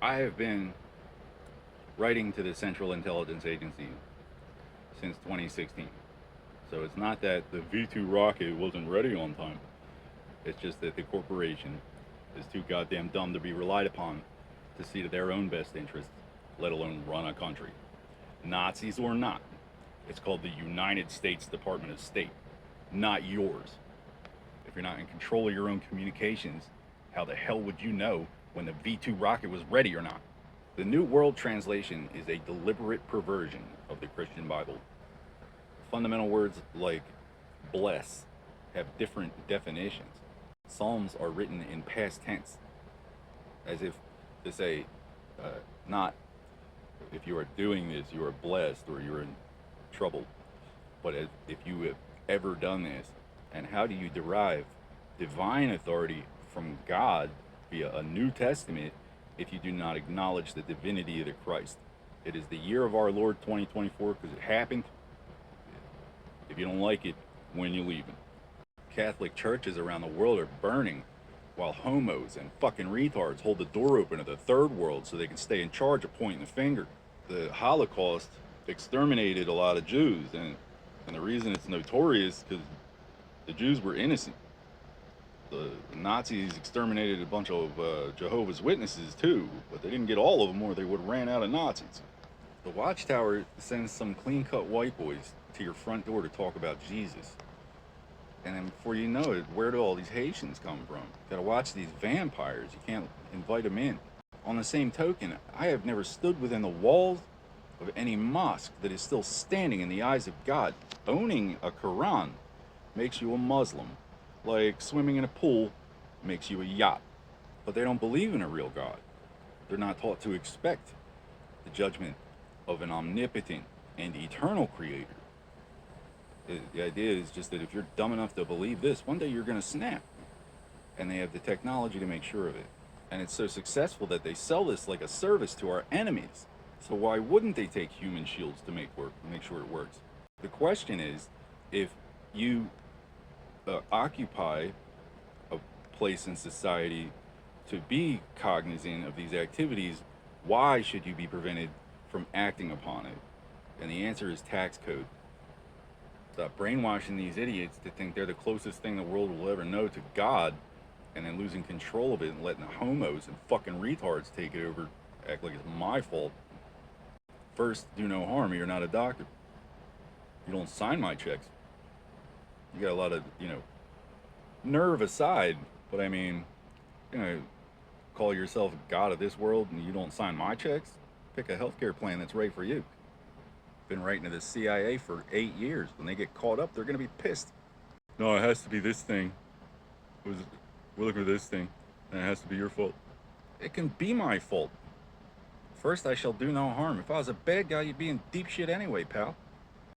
I have been writing to the Central Intelligence Agency since 2016. So it's not that the V2 rocket wasn't ready on time. It's just that the corporation is too goddamn dumb to be relied upon to see to their own best interests, let alone run a country. Nazis or not, it's called the United States Department of State, not yours. If you're not in control of your own communications, how the hell would you know when the V2 rocket was ready or not? The New World Translation is a deliberate perversion of the Christian Bible. Fundamental words like bless have different definitions. Psalms are written in past tense, as if to say, not if you are doing this, you are blessed or you're in trouble, but as if you have ever done this. And how do you derive divine authority from God via a New Testament if you do not acknowledge the divinity of the Christ? It is the year of our Lord 2024 because it happened. If you don't like it, when you leaving? Catholic churches around the world are burning while homos and fucking retards hold the door open to the third world so they can stay in charge of pointing the finger. The Holocaust exterminated a lot of Jews, and the reason it's notorious because the Jews were innocent. The Nazis exterminated a bunch of Jehovah's Witnesses too, but they didn't get all of them or they would have ran out of Nazis. The Watchtower sends some clean-cut white boys to your front door to talk about Jesus. And then before you know it, where do all these Haitians come from? You gotta watch these vampires. You can't invite them in. On the same token, I have never stood within the walls of any mosque that is still standing in the eyes of God. Owning a Quran makes you a Muslim, like swimming in a pool makes you a yacht. But they don't believe in a real God. They're not taught to expect the judgment of an omnipotent and eternal creator. The idea is just that if you're dumb enough to believe this, one day you're going to snap. And they have the technology to make sure of it. And it's so successful that they sell this like a service to our enemies. So why wouldn't they take human shields to make sure it works? The question is, if you occupy a place in society to be cognizant of these activities, why should you be prevented from acting upon it? And the answer is tax code. Stop brainwashing these idiots to think they're the closest thing the world will ever know to God, and then losing control of it and letting the homos and fucking retards take it over, act like it's my fault. First, do no harm. You're not a doctor. You don't sign my checks. You got a lot of, nerve aside, but I mean, call yourself God of this world and you don't sign my checks? Pick a healthcare plan that's right for you. Been writing to the CIA for 8 years. When they get caught up, they're going to be pissed. No, it has to be this thing. We're looking for this thing, and it has to be your fault. It can be my fault. First, I shall do no harm. If I was a bad guy, you'd be in deep shit anyway, pal.